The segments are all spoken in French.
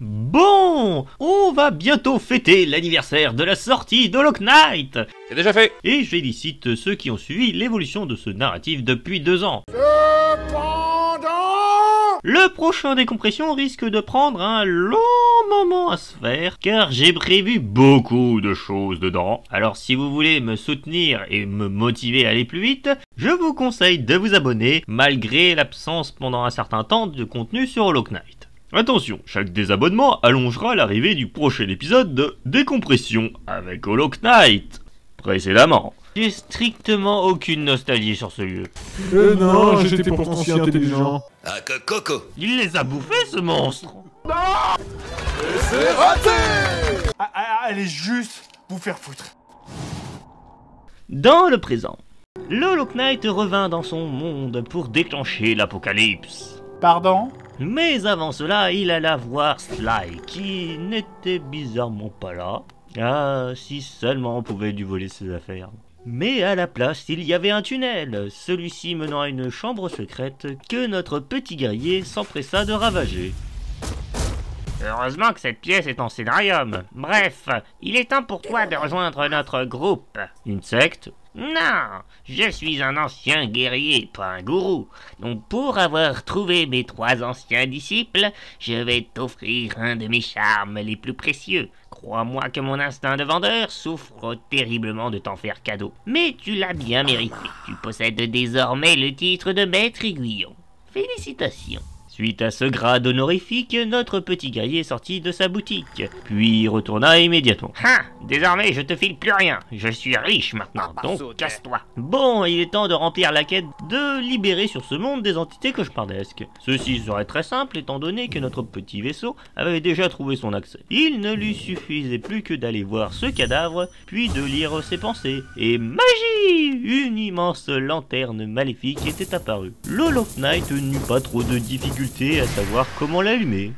Bon, on va bientôt fêter l'anniversaire de la sortie d'Hollow Knight. C'est déjà fait. Et je félicite ceux qui ont suivi l'évolution de ce narratif depuis 2 ans. Le prochain décompression risque de prendre un long moment à se faire, car j'ai prévu beaucoup de choses dedans. Alors si vous voulez me soutenir et me motiver à aller plus vite, je vous conseille de vous abonner, malgré l'absence pendant un certain temps de contenu sur Hollow Knight. Attention, chaque désabonnement allongera l'arrivée du prochain épisode de Décompression avec Hollow Knight. Précédemment. J'ai strictement aucune nostalgie sur ce lieu. Non, j'étais pourtant si intelligent. Ah, coco. Il les a bouffés, ce monstre. C'est raté. Allez juste vous faire foutre. Dans le présent, le Hollow Knight revint dans son monde pour déclencher l'apocalypse. Pardon? Mais avant cela, il alla voir Sly, qui n'était bizarrement pas là. Ah, si seulement on pouvait lui voler ses affaires. Mais à la place, il y avait un tunnel, celui-ci menant à une chambre secrète que notre petit guerrier s'empressa de ravager. Heureusement que cette pièce est en scénarium. Bref, il est temps pour toi de rejoindre notre groupe. Une secte? Non, je suis un ancien guerrier, pas un gourou. Donc pour avoir trouvé mes 3 anciens disciples, je vais t'offrir un de mes charmes les plus précieux. Crois-moi que mon instinct de vendeur souffre terriblement de t'en faire cadeau. Mais tu l'as bien mérité. Tu possèdes désormais le titre de maître aiguillon. Félicitations. Suite à ce grade honorifique, notre petit guerrier sortit de sa boutique, puis retourna immédiatement. Ah, désormais je te file plus rien, je suis riche maintenant, donc casse-toi. Bon, il est temps de remplir la quête de libérer sur ce monde des entités cauchemardesques. Ceci serait très simple étant donné que notre petit vaisseau avait déjà trouvé son accès. Il ne lui suffisait plus que d'aller voir ce cadavre, puis de lire ses pensées. Et magie! Une immense lanterne maléfique était apparue. Le Hollow Knight n'eut pas trop de difficultés à savoir comment l'allumer.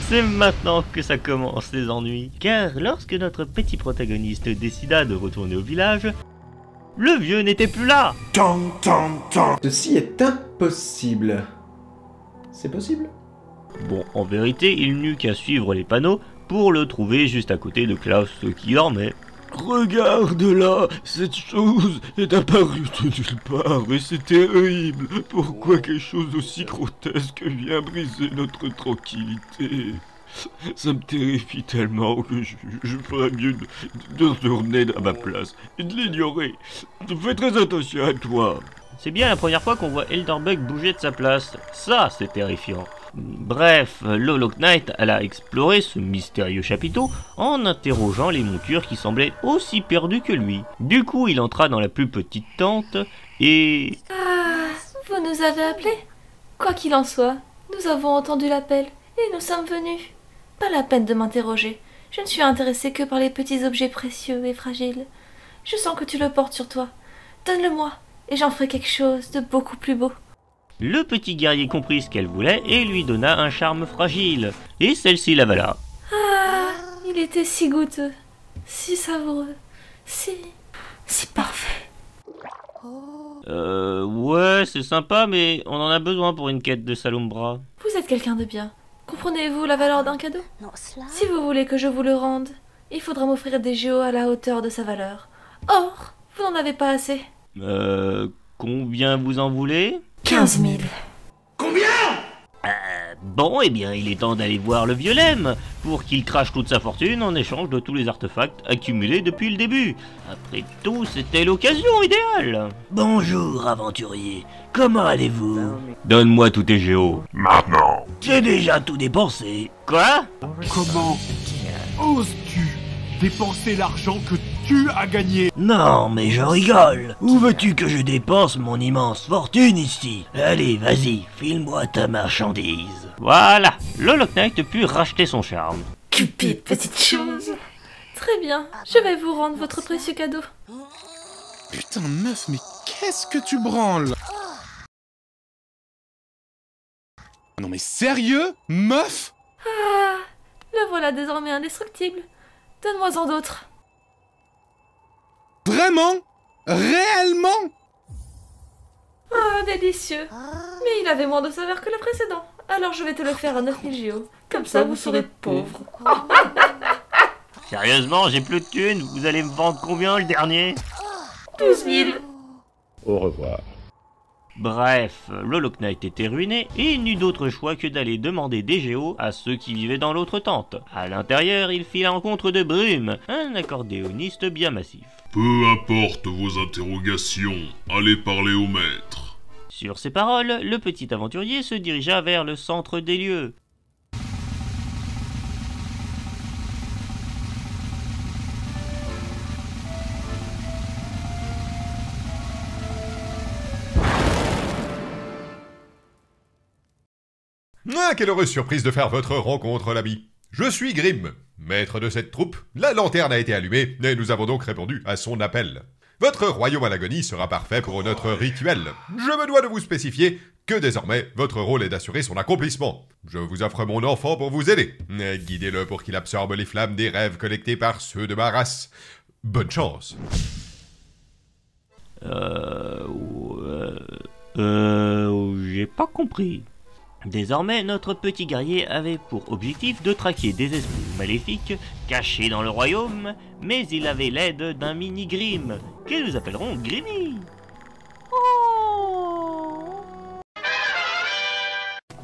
C'est maintenant que ça commence les ennuis. Car lorsque notre petit protagoniste décida de retourner au village, le vieux n'était plus là. Ceci est impossible. C'est possible? Bon, en vérité, il n'eut qu'à suivre les panneaux pour le trouver juste à côté de Klaus qui dormait. Regarde là, cette chose est apparue de nulle part et c'est terrible. Pourquoi quelque chose d'aussi grotesque vient briser notre tranquillité? Ça me terrifie tellement que je ferais mieux de retourner à ma place et de l'ignorer. Fais très attention à toi. C'est bien la première fois qu'on voit Elderbug bouger de sa place. Ça, c'est terrifiant. Bref, le Hollow Knight alla explorer ce mystérieux chapiteau en interrogeant les montures qui semblaient aussi perdues que lui. Du coup, il entra dans la plus petite tente et... Ah, vous nous avez appelés? Quoi qu'il en soit, nous avons entendu l'appel et nous sommes venus. Pas la peine de m'interroger. Je ne suis intéressée que par les petits objets précieux et fragiles. Je sens que tu le portes sur toi. Donne-le-moi et j'en ferai quelque chose de beaucoup plus beau. Le petit guerrier comprit ce qu'elle voulait et lui donna un charme fragile. Et celle-ci l'avala. Ah, il était si goûteux, si savoureux, si parfait. Ouais, c'est sympa, mais on en a besoin pour une quête de Salumbra. Vous êtes quelqu'un de bien. Comprenez-vous la valeur d'un cadeau? Si vous voulez que je vous le rende, il faudra m'offrir des géos à la hauteur de sa valeur. Or, vous n'en avez pas assez. Combien vous en voulez? 15 000. Bon, eh bien, il est temps d'aller voir le vieux Lem pour qu'il crache toute sa fortune en échange de tous les artefacts accumulés depuis le début. Après tout, c'était l'occasion idéale. Bonjour, aventurier. Comment allez-vous? Donne-moi tous tes géos. Maintenant. J'ai déjà tout dépensé. Quoi? Comment oses-tu dépenser l'argent que tu as gagné? Non, mais je rigole. Où veux-tu que je dépense mon immense fortune ici? Allez, vas-y, file-moi ta marchandise. Voilà, le Hollow Knight put racheter son charme. Cupide, petite chose. Très bien, je vais vous rendre votre précieux cadeau. Putain, meuf, mais qu'est-ce que tu branles? Non mais sérieux, meuf? Ah, le voilà désormais indestructible. Donne-moi-en d'autres. Vraiment? Réellement? Ah, délicieux. Mais il avait moins de saveur que le précédent. Alors je vais te le faire à 9000 géos. Comme ça, vous serez pauvre. Sérieusement, j'ai plus de thunes, vous allez me vendre combien le dernier? 12 000. Au revoir. Bref, le Lock Knight était ruiné et il n'eut d'autre choix que d'aller demander des géos à ceux qui vivaient dans l'autre tente. À l'intérieur, il fit la rencontre de Brume, un accordéoniste bien massif. Peu importe vos interrogations, allez parler au maître. Sur ces paroles, le petit aventurier se dirigea vers le centre des lieux. Ah, quelle heureuse surprise de faire votre rencontre, l'ami. Je suis Grimm, maître de cette troupe. La lanterne a été allumée, et nous avons donc répondu à son appel. Votre royaume à l'agonie sera parfait pour notre rituel. Je me dois de vous spécifier que désormais, votre rôle est d'assurer son accomplissement. Je vous offre mon enfant pour vous aider. Guidez-le pour qu'il absorbe les flammes des rêves collectés par ceux de ma race. Bonne chance. J'ai pas compris. Désormais, notre petit guerrier avait pour objectif de traquer des esprits maléfiques cachés dans le royaume, mais il avait l'aide d'un mini Grimm, que nous appellerons Grimmy. Oh.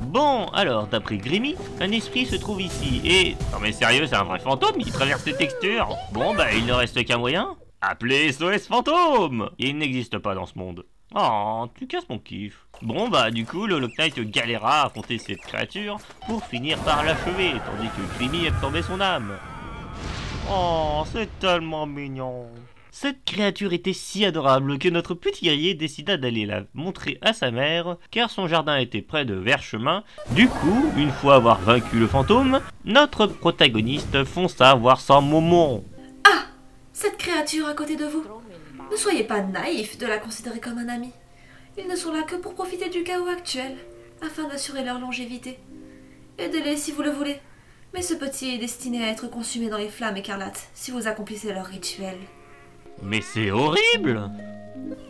Bon, alors, d'après Grimmy, un esprit se trouve ici, et... Non mais sérieux, c'est un vrai fantôme, il traverse les textures. Bon bah, il ne reste qu'un moyen. Appelez SOS Fantôme. Il n'existe pas dans ce monde. Oh, tu casses mon kiff. Bon bah du coup le Lock Knight galéra à affronter cette créature pour finir par l'achever, tandis que Grimmy absorbait son âme. Oh, c'est tellement mignon. Cette créature était si adorable que notre petit guerrier décida d'aller la montrer à sa mère, car son jardin était près de Verchemin. Du coup, une fois avoir vaincu le fantôme, notre protagoniste fonça voir sa maman. Ah, cette créature à côté de vous. Ne soyez pas naïf de la considérer comme un ami. Ils ne sont là que pour profiter du chaos actuel, afin d'assurer leur longévité. Aidez-les si vous le voulez, mais ce petit est destiné à être consumé dans les flammes écarlates si vous accomplissez leur rituel. Mais c'est horrible!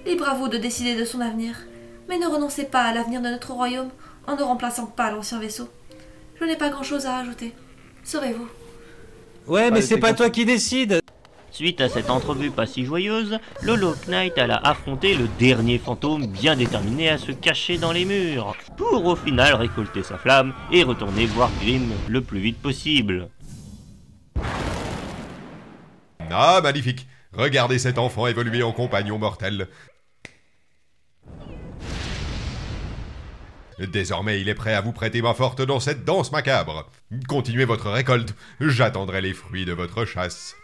Libre à vous de décider de son avenir, mais ne renoncez pas à l'avenir de notre royaume en ne remplaçant pas l'ancien vaisseau. Je n'ai pas grand-chose à ajouter. Sauvez-vous. Ouais, mais c'est pas toi qui décide. Suite à cette entrevue pas si joyeuse, le Lock Knight alla affronter le dernier fantôme bien déterminé à se cacher dans les murs, pour au final récolter sa flamme et retourner voir Grimm le plus vite possible. Ah, magnifique. Regardez cet enfant évoluer en compagnon mortel. Désormais, il est prêt à vous prêter main forte dans cette danse macabre. Continuez votre récolte, j'attendrai les fruits de votre chasse.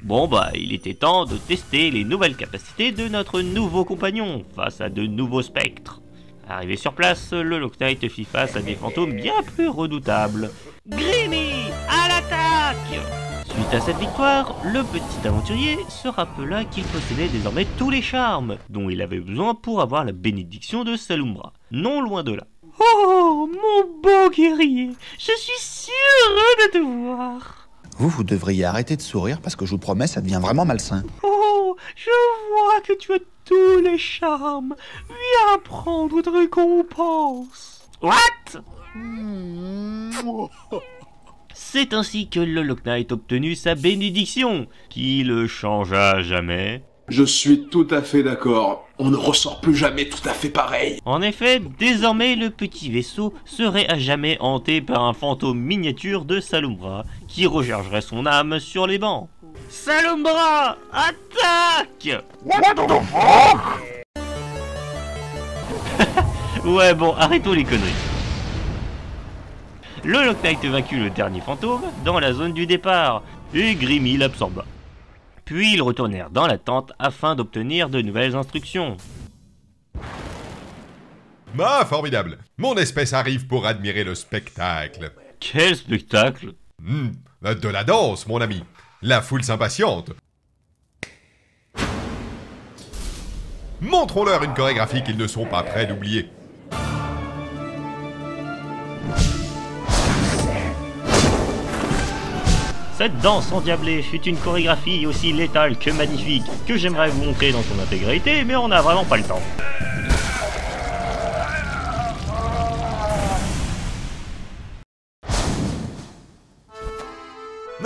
Bon bah, il était temps de tester les nouvelles capacités de notre nouveau compagnon face à de nouveaux spectres. Arrivé sur place, le Lock Knight fit face à des fantômes bien plus redoutables. Grimmy, à l'attaque! Suite à cette victoire, le petit aventurier se rappela qu'il possédait désormais tous les charmes dont il avait besoin pour avoir la bénédiction de Salumbra, non loin de là. Oh, mon beau guerrier, je suis si heureux de te voir! Vous devriez arrêter de sourire parce que je vous promets, ça devient vraiment malsain. Oh, je vois que tu as tous les charmes. Viens prendre votre récompense. What? C'est ainsi que le Lock Knight obtenu sa bénédiction, qui le changea à jamais. Je suis tout à fait d'accord. On ne ressort plus jamais tout à fait pareil. En effet, désormais le petit vaisseau serait à jamais hanté par un fantôme miniature de Salumbra, qui rechargerait son âme sur les bancs. Salumbra, attaque! What the fuck? Ouais bon, arrêtons les conneries. Le Lock Knight vaincut le dernier fantôme dans la zone du départ, et Grimmy l'absorba. Puis ils retournèrent dans la tente afin d'obtenir de nouvelles instructions. Ah, formidable. Mon espèce arrive pour admirer le spectacle. Quel spectacle? De la danse, mon ami. La foule s'impatiente. Montrons-leur une chorégraphie qu'ils ne sont pas prêts d'oublier. Cette danse endiablée fut une chorégraphie aussi létale que magnifique, que j'aimerais vous montrer dans son intégralité, mais on n'a vraiment pas le temps.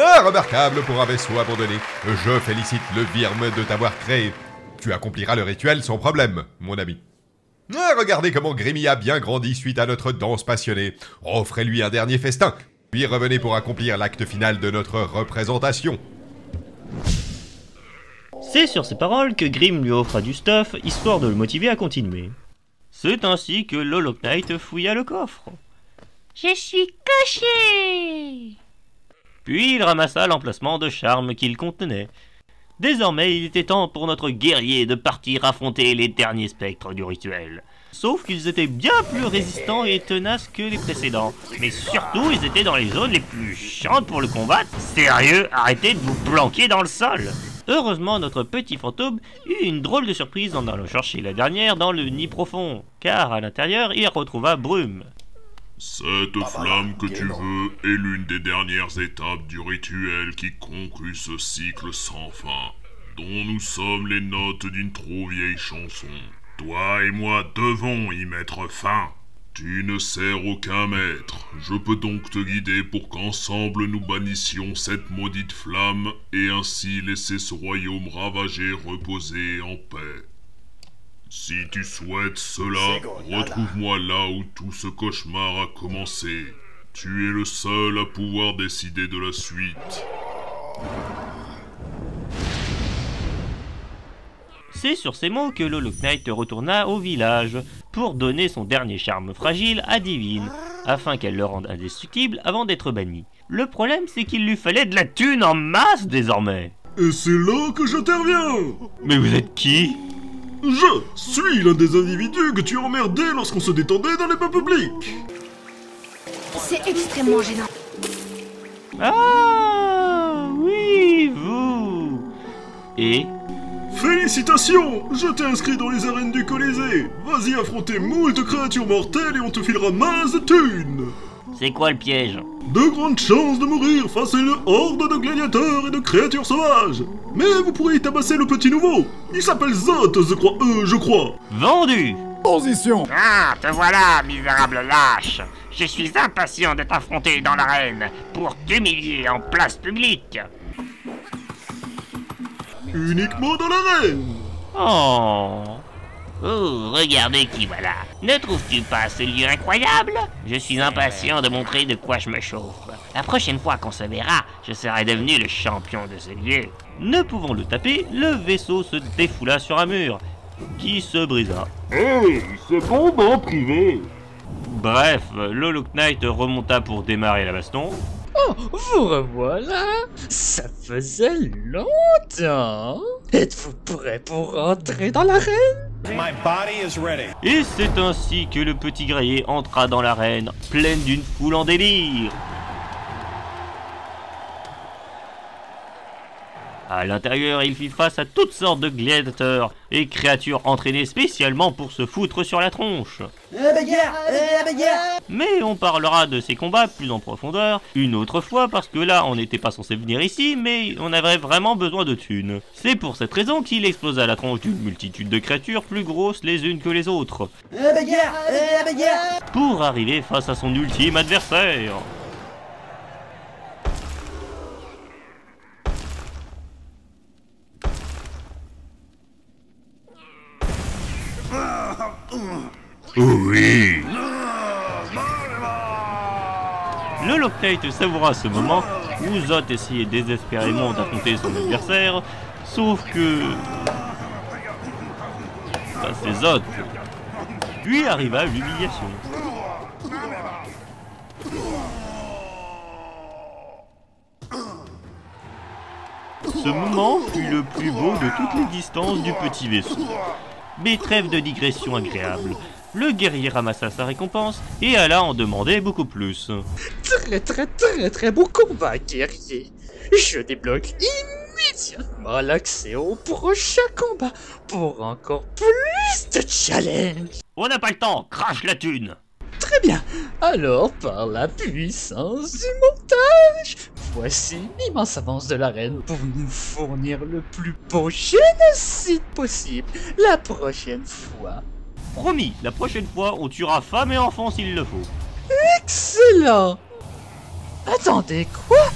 Ah, remarquable pour un vaisseau abandonné. Je félicite le Wyrm de t'avoir créé. Tu accompliras le rituel sans problème, mon ami. Ah, regardez comment Grimmy a bien grandi suite à notre danse passionnée. Offrez-lui un dernier festin, puis revenez pour accomplir l'acte final de notre représentation. C'est sur ces paroles que Grimm lui offra du stuff, histoire de le motiver à continuer. C'est ainsi que l'Holoknight fouilla le coffre. Je suis coché! Puis il ramassa l'emplacement de charme qu'il contenait. Désormais, il était temps pour notre guerrier de partir affronter les derniers spectres du rituel. Sauf qu'ils étaient bien plus résistants et tenaces que les précédents. Mais surtout, ils étaient dans les zones les plus chiantes pour le combattre. Sérieux, arrêtez de vous planquer dans le sol! Heureusement, notre petit fantôme eut une drôle de surprise en allant chercher la dernière dans le nid profond, car à l'intérieur, il retrouva Brume. Cette flamme que tu veux est l'une des dernières étapes du rituel qui conclut ce cycle sans fin, dont nous sommes les notes d'une trop vieille chanson. Toi et moi devons y mettre fin. Tu ne sers aucun maître, je peux donc te guider pour qu'ensemble nous bannissions cette maudite flamme et ainsi laisser ce royaume ravagé reposer en paix. Si tu souhaites cela, retrouve-moi là où tout ce cauchemar a commencé. Tu es le seul à pouvoir décider de la suite. C'est sur ces mots que l'Holoknight retourna au village pour donner son dernier charme fragile à Divine, afin qu'elle le rende indestructible avant d'être bannie. Le problème, c'est qu'il lui fallait de la thune en masse désormais. Et c'est là que j'interviens. Mais vous êtes qui ? Je suis l'un des individus que tu emmerdais lorsqu'on se détendait dans les bains publics. C'est extrêmement gênant. Ah, oui, vous. Et ? Félicitations! Je t'ai inscrit dans les arènes du Colisée. Vas-y affronter moult créatures mortelles et on te filera masse de thunes. C'est quoi le piège? De grandes chances de mourir face à une horde de gladiateurs et de créatures sauvages. Mais vous pourrez y tabasser le petit nouveau. Il s'appelle Zot, je crois. Vendu! Position! Ah, te voilà, misérable lâche. Je suis impatient de t'affronter dans l'arène pour t'humilier en place publique. Uniquement dans l'arène. Oh. Oh, regardez qui voilà. Ne trouves-tu pas ce lieu incroyable? Je suis impatient de montrer de quoi je me chauffe. La prochaine fois qu'on se verra, je serai devenu le champion de ce lieu. Ne pouvant le taper, le vaisseau se défoula sur un mur, qui se brisa. Hey, c'est bon en privé. Bref, l'Holoknight remonta pour démarrer la baston. Oh, vous revoilà! Ça faisait longtemps! Êtes-vous prêt pour rentrer dans l'arène? My body is ready. Et c'est ainsi que le petit grillé entra dans l'arène, pleine d'une foule en délire. À l'intérieur, il fit face à toutes sortes de gladiateurs et créatures entraînées spécialement pour se foutre sur la tronche. Mais on parlera de ces combats plus en profondeur une autre fois parce que là on n'était pas censé venir ici mais on avait vraiment besoin de thunes. C'est pour cette raison qu'il explosa la tronche d'une multitude de créatures plus grosses les unes que les autres. Pour arriver face à son ultime adversaire. Oui. L'Holoknight savoura ce moment où Zot essayait désespérément d'affronter son adversaire, sauf que... bah, c'est Zot. Puis arriva l'humiliation. Ce moment fut le plus beau de toute l'existence du petit vaisseau. Mais trêve de digression agréable. Le guerrier ramassa sa récompense et alla en demander beaucoup plus. Très beau combat, guerrier. Je débloque immédiatement l'accès au prochain combat pour encore plus de challenge. On n'a pas le temps, crache la thune. Très bien. Alors, par la puissance du montage, voici l'immense avance de l'arène pour nous fournir le plus beau génocide possible la prochaine fois. Promis, la prochaine fois, on tuera femme et enfants s'il le faut. Excellent. Attendez, quoi?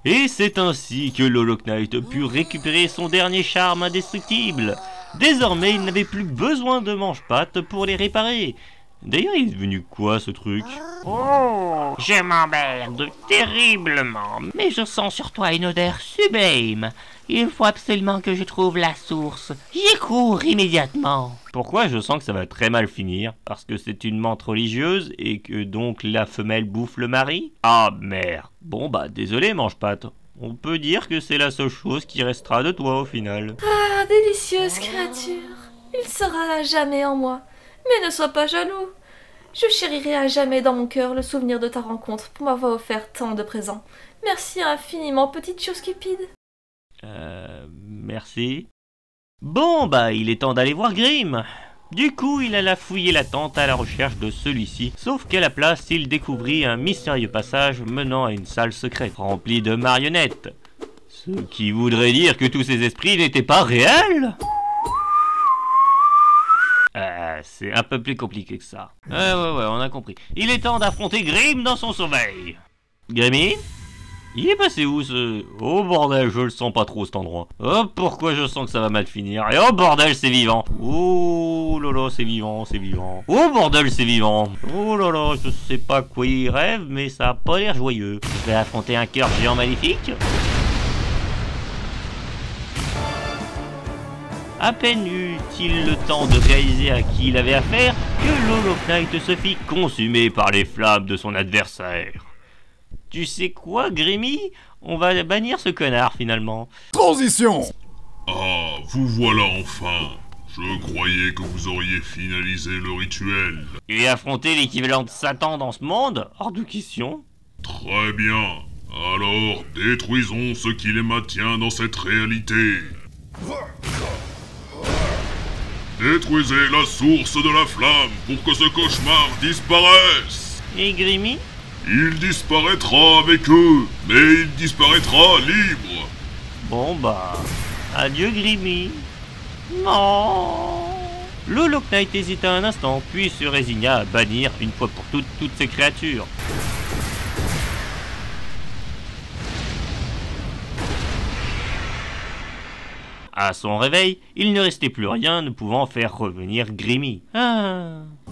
Et c'est ainsi que Hollow Knight put récupérer son dernier charme indestructible. Désormais, il n'avait plus besoin de manche-pattes pour les réparer. D'ailleurs, il est devenu quoi ce truc? Oh, je m'emmerde terriblement, mais je sens sur toi une odeur sublime. Il faut absolument que je trouve la source. J'y cours immédiatement. Pourquoi je sens que ça va très mal finir? Parce que c'est une menthe religieuse et que donc la femelle bouffe le mari? Ah merde. Bon bah désolé mange-patte. On peut dire que c'est la seule chose qui restera de toi au final. Ah, délicieuse créature. Il sera à jamais en moi. Mais ne sois pas jaloux. Je chérirai à jamais dans mon cœur le souvenir de ta rencontre pour m'avoir offert tant de présents. Merci infiniment, petite chose cupide. Merci. Bon, bah, il est temps d'aller voir Grimm. Du coup, il alla fouiller la tente à la recherche de celui-ci, sauf qu'à la place, il découvrit un mystérieux passage menant à une salle secrète, remplie de marionnettes. Ce qui voudrait dire que tous ces esprits n'étaient pas réels? C'est un peu plus compliqué que ça. Ouais, on a compris. Il est temps d'affronter Grimm dans son sommeil. Grimmy? Il est passé où ce... Oh bordel, je le sens pas trop cet endroit. Oh, pourquoi je sens que ça va mal finir. Et oh bordel, c'est vivant. Oh lolo, c'est vivant, c'est vivant. Oh bordel, c'est vivant. Oh lolo, je sais pas quoi il rêve, mais ça a pas l'air joyeux. Je vais affronter un cœur géant maléfique. À peine eut-il le temps de réaliser à qui il avait affaire que Hollow Knight se fit consumer par les flammes de son adversaire. Tu sais quoi, Grimmy? On va bannir ce connard finalement. Transition! Ah, vous voilà enfin. Je croyais que vous auriez finalisé le rituel. Et affronter l'équivalent de Satan dans ce monde? Hors de question. Très bien. Alors, détruisons ce qui les maintient dans cette réalité. Détruisez la source de la flamme pour que ce cauchemar disparaisse. Et Grimmy? Il disparaîtra avec eux, mais il disparaîtra libre. Bon bah, adieu Grimmy. Non. Hollow Knight hésita un instant, puis se résigna à bannir une fois pour toutes ces créatures. À son réveil, il ne restait plus rien ne pouvant faire revenir Grimmy.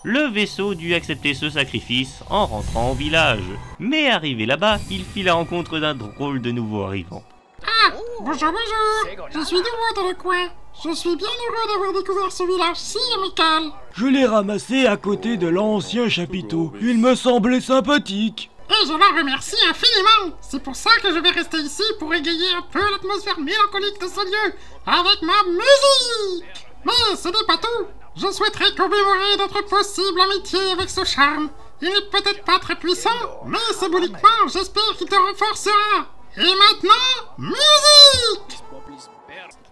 Le vaisseau dut accepter ce sacrifice en rentrant au village. Mais arrivé là-bas, il fit la rencontre d'un drôle de nouveau arrivant. Ah, bonjour, bonjour. Je suis nouveau dans le coin. Je suis bien heureux d'avoir découvert ce village si amical. Je l'ai ramassé à côté de l'ancien chapiteau. Il me semblait sympathique. Et je la remercie infiniment. C'est pour ça que je vais rester ici pour égayer un peu l'atmosphère mélancolique de ce lieu avec ma musique. Mais ce n'est pas tout. Je souhaiterais commémorer notre possible amitié avec ce charme. Il n'est peut-être pas très puissant, mais symboliquement, j'espère qu'il te renforcera. Et maintenant, musique!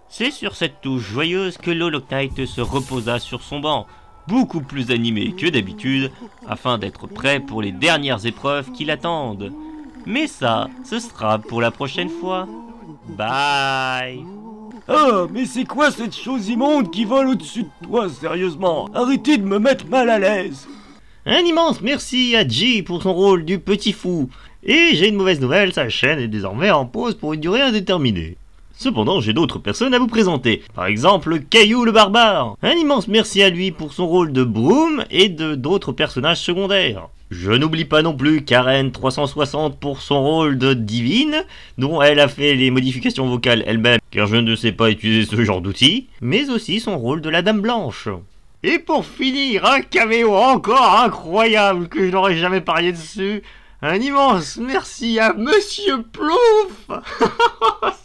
C'est sur cette touche joyeuse que Hollow Knight se reposa sur son banc, beaucoup plus animé que d'habitude, afin d'être prêt pour les dernières épreuves qui l'attendent. Mais ça, ce sera pour la prochaine fois. Bye! Ah, mais c'est quoi cette chose immonde qui vole au-dessus de toi, sérieusement? Arrêtez de me mettre mal à l'aise! Un immense merci à G pour son rôle du petit fou. Et j'ai une mauvaise nouvelle, sa chaîne est désormais en pause pour une durée indéterminée. Cependant, j'ai d'autres personnes à vous présenter. Par exemple, Caillou le barbare. Un immense merci à lui pour son rôle de Broom et d'autres personnages secondaires. Je n'oublie pas non plus Karen 360 pour son rôle de Divine, dont elle a fait les modifications vocales elle-même, car je ne sais pas utiliser ce genre d'outils, mais aussi son rôle de la Dame Blanche. Et pour finir, un caméo encore incroyable que je n'aurais jamais parié dessus. Un immense merci à Monsieur Plouf.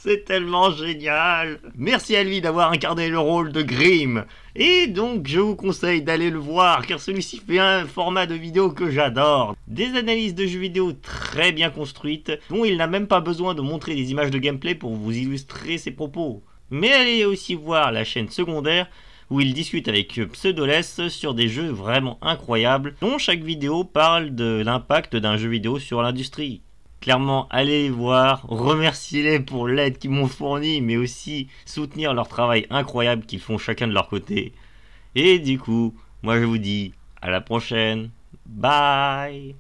C'est tellement génial. Merci à lui d'avoir incarné le rôle de Grimm. Et donc je vous conseille d'aller le voir car celui-ci fait un format de vidéo que j'adore. Des analyses de jeux vidéo très bien construites dont il n'a même pas besoin de montrer des images de gameplay pour vous illustrer ses propos. Mais allez aussi voir la chaîne secondaire où il discute avec Pseudoless sur des jeux vraiment incroyables, dont chaque vidéo parle de l'impact d'un jeu vidéo sur l'industrie. Clairement, allez les voir, remerciez-les pour l'aide qu'ils m'ont fournie, mais aussi soutenir leur travail incroyable qu'ils font chacun de leur côté. Et du coup, moi je vous dis à la prochaine, bye.